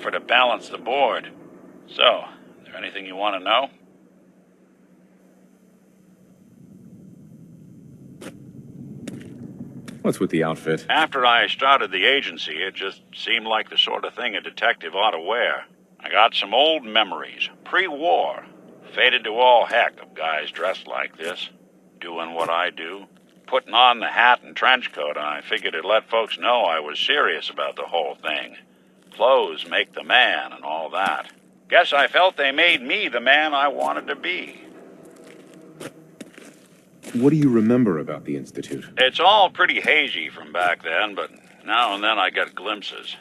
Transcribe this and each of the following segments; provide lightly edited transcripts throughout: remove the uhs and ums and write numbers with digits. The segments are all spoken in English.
offer to balance the board. So, is there anything you want to know? What's with the outfit? After I started the agency, it just seemed like the sort of thing a detective ought to wear. I got some old memories, pre-war. Faded to all heck of guys dressed like this, doing what I do. Putting on the hat and trench coat, I figured it'd let folks know I was serious about the whole thing. Clothes make the man and all that. Guess I felt they made me the man I wanted to be. What do you remember about the Institute? It's all pretty hazy from back then, but now and then I get glimpses.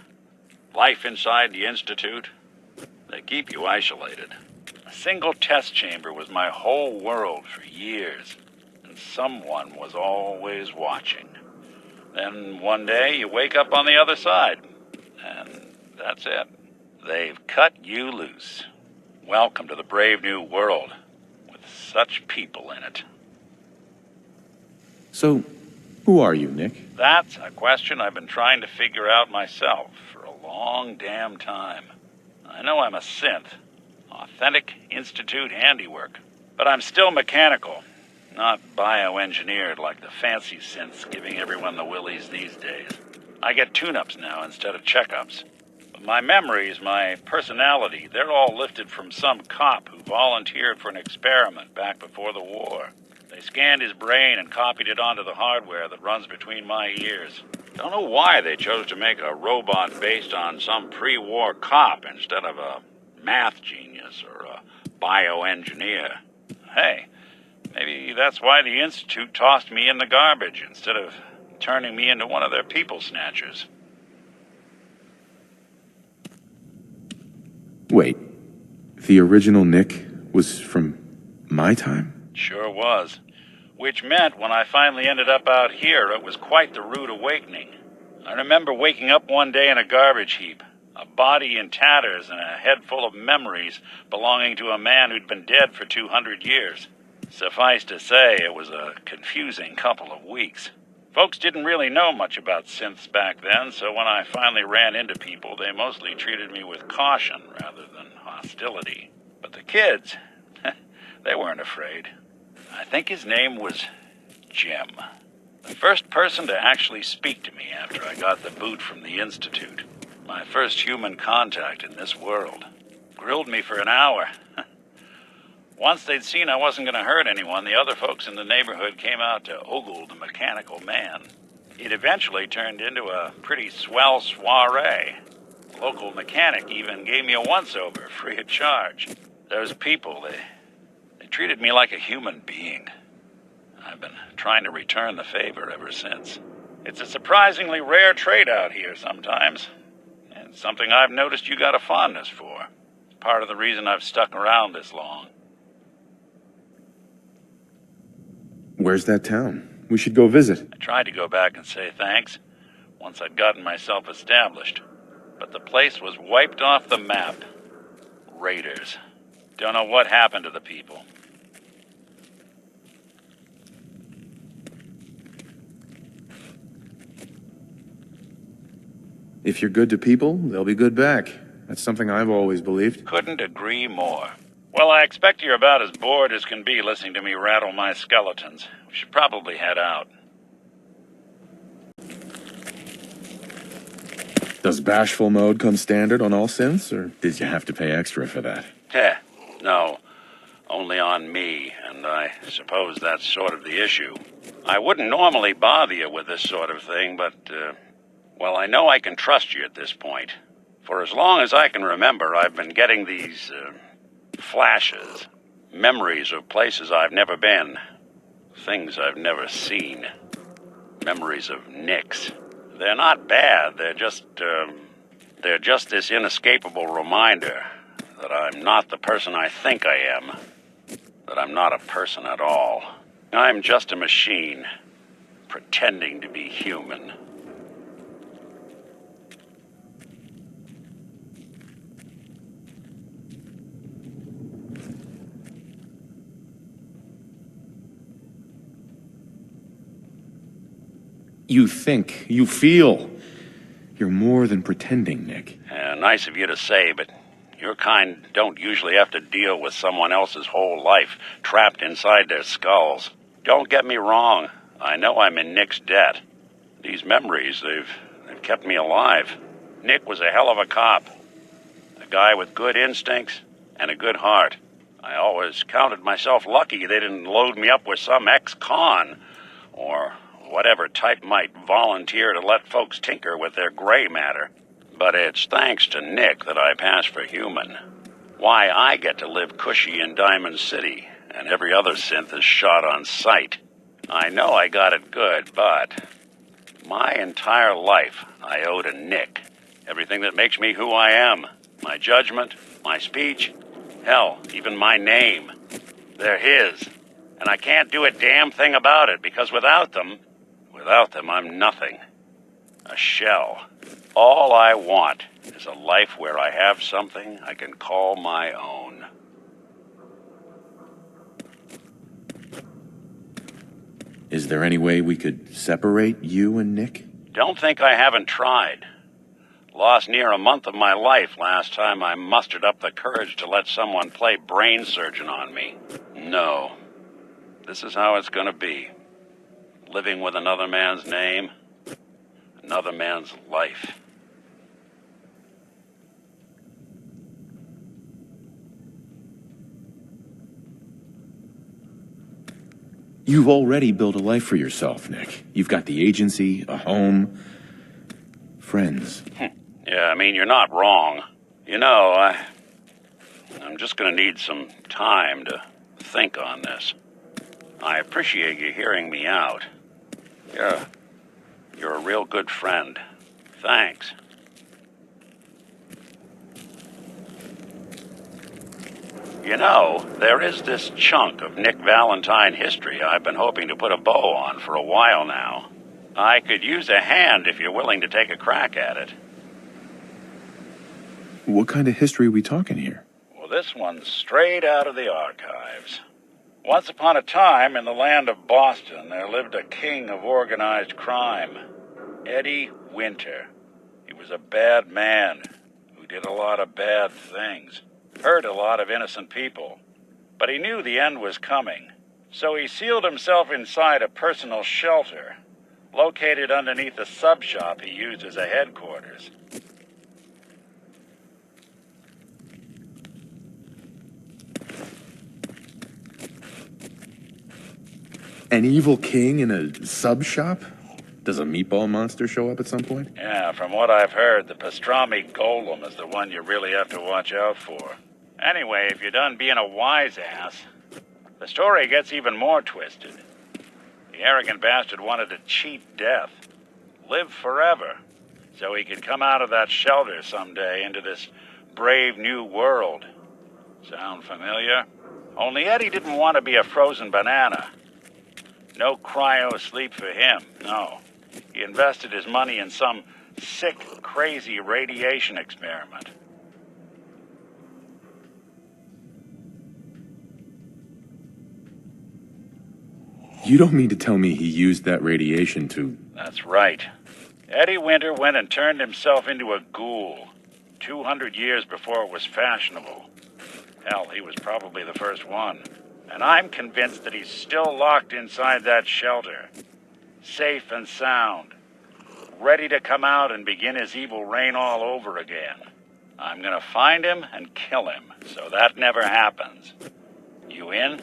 Life inside the Institute, they keep you isolated. A single test chamber was my whole world for years, and someone was always watching. Then one day you wake up on the other side, and that's it. They've cut you loose. Welcome to the brave new world, with such people in it. So, who are you, Nick? That's a question I've been trying to figure out myself for a long damn time. I know I'm a synth, authentic Institute handiwork, but I'm still mechanical, not bioengineered like the fancy synths giving everyone the willies these days. I get tune-ups now instead of checkups. But my memories, my personality, they're all lifted from some cop who volunteered for an experiment back before the war. They scanned his brain and copied it onto the hardware that runs between my ears. Don't know why they chose to make a robot based on some pre-war cop instead of a math genius or a bioengineer. Hey, maybe that's why the Institute tossed me in the garbage instead of turning me into one of their people snatchers. Wait, the original Nick was from my time? Sure was. Which meant when I finally ended up out here, it was quite the rude awakening. I remember waking up one day in a garbage heap, a body in tatters and a head full of memories belonging to a man who'd been dead for 200 years. Suffice to say, it was a confusing couple of weeks. Folks didn't really know much about synths back then, so when I finally ran into people, they mostly treated me with caution rather than hostility. But the kids, they weren't afraid. I think his name was Jim. The first person to actually speak to me after I got the boot from the Institute. My first human contact in this world. Grilled me for an hour. Once they'd seen I wasn't going to hurt anyone, the other folks in the neighborhood came out to ogle the mechanical man. It eventually turned into a pretty swell soiree. The local mechanic even gave me a once-over free of charge. Those people, they treated me like a human being. I've been trying to return the favor ever since. It's a surprisingly rare trait out here sometimes, and something I've noticed you got a fondness for. Part of the reason I've stuck around this long. Where's that town? We should go visit. I tried to go back and say thanks once I'd gotten myself established, but the place was wiped off the map. Raiders. Don't know what happened to the people. If you're good to people, they'll be good back. That's something I've always believed. Couldn't agree more. Well, I expect you're about as bored as can be listening to me rattle my skeletons. We should probably head out. Does bashful mode come standard on all synths, or did you have to pay extra for that? No. Only on me, and I suppose that's sort of the issue. I wouldn't normally bother you with this sort of thing, but, well, I know I can trust you at this point. For as long as I can remember, I've been getting these, flashes. Memories of places I've never been. Things I've never seen. Memories of Nicks. They're not bad, they're just this inescapable reminder that I'm not the person I think I am. That I'm not a person at all. I'm just a machine, pretending to be human. You think, you feel. You're more than pretending, Nick. nice of you to say, but your kind don't usually have to deal with someone else's whole life trapped inside their skulls. Don't get me wrong. I know I'm in Nick's debt. These memories, they've kept me alive. Nick was a hell of a cop. A guy with good instincts and a good heart. I always counted myself lucky they didn't load me up with some ex-con or whatever type might volunteer to let folks tinker with their gray matter. But it's thanks to Nick that I pass for human. Why I get to live cushy in Diamond City, and every other synth is shot on sight. I know I got it good, but my entire life I owe to Nick. Everything that makes me who I am. My judgment, my speech, hell, even my name. They're his. And I can't do a damn thing about it, because without them, I'm nothing. A shell. All I want is a life where I have something I can call my own. Is there any way we could separate you and Nick? Don't think I haven't tried. Lost near a month of my life last time I mustered up the courage to let someone play brain surgeon on me. No. This is how it's gonna be. Living with another man's name, another man's life. You've already built a life for yourself, Nick. You've got the agency, a home, friends. Yeah, I mean, you're not wrong. You know, I'm just gonna need some time to think on this. I appreciate you hearing me out. You're a real good friend. Thanks. You know, there is this chunk of Nick Valentine history I've been hoping to put a bow on for a while now. I could use a hand if you're willing to take a crack at it. What kind of history are we talking here? Well, this one's straight out of the archives. Once upon a time, in the land of Boston, there lived a king of organized crime, Eddie Winter. He was a bad man who did a lot of bad things, hurt a lot of innocent people. But he knew the end was coming, so he sealed himself inside a personal shelter, located underneath a sub shop he used as a headquarters. An evil king in a sub shop? Does a meatball monster show up at some point? Yeah, from what I've heard, the pastrami golem is the one you really have to watch out for. Anyway, if you're done being a wise ass, the story gets even more twisted. The arrogant bastard wanted to cheat death, live forever, so he could come out of that shelter someday into this brave new world. Sound familiar? Only Eddie didn't want to be a frozen banana. No cryo sleep for him, no. He invested his money in some sick, crazy radiation experiment. You don't mean to tell me he used that radiation to... That's right. Eddie Winter went and turned himself into a ghoul, 200 years before it was fashionable. Hell, he was probably the first one. And I'm convinced that he's still locked inside that shelter, safe and sound, ready to come out and begin his evil reign all over again. I'm gonna find him and kill him, so that never happens. You in?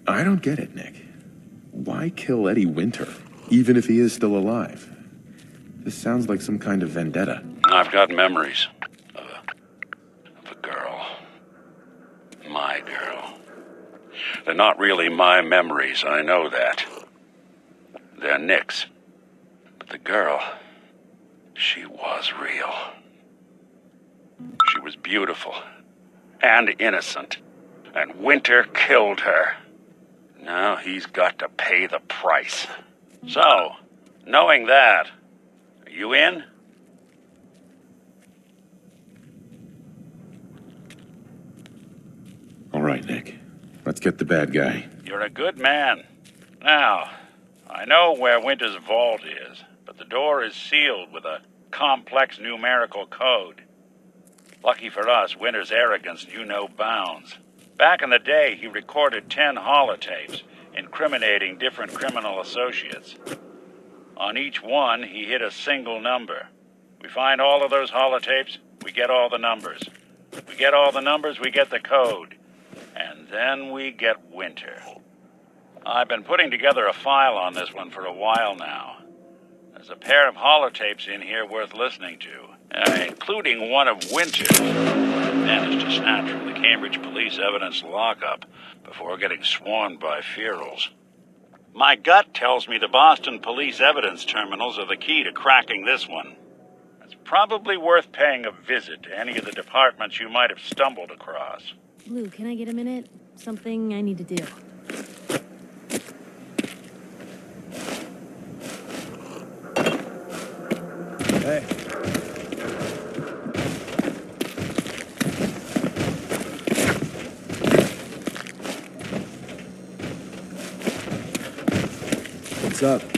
I don't get it, Nick. Why kill Eddie Winter, even if he is still alive? This sounds like some kind of vendetta. I've got memories of a girl. My girl. They're not really my memories, I know that. They're Nick's. But the girl, she was real. She was beautiful and innocent, and Winter killed her. Now he's got to pay the price. So, knowing that, are you in? All right, Nick. Let's get the bad guy. You're a good man. Now, I know where Winter's vault is, but the door is sealed with a complex numerical code. Lucky for us, Winter's arrogance knew no bounds. Back in the day, he recorded 10 holotapes, incriminating different criminal associates. On each one, he hit a single number. We find all of those holotapes, we get all the numbers. We get all the numbers, we get the code. And then we get Winter. I've been putting together a file on this one for a while now. There's a pair of holotapes in here worth listening to, including one of Winter's. Managed to snatch from the Cambridge police evidence lockup before getting swarmed by ferals. My gut tells me the Boston police evidence terminals are the key to cracking this one. It's probably worth paying a visit to any of the departments you might have stumbled across. Blue, can I get a minute? Something I need to do. Hey. What's up?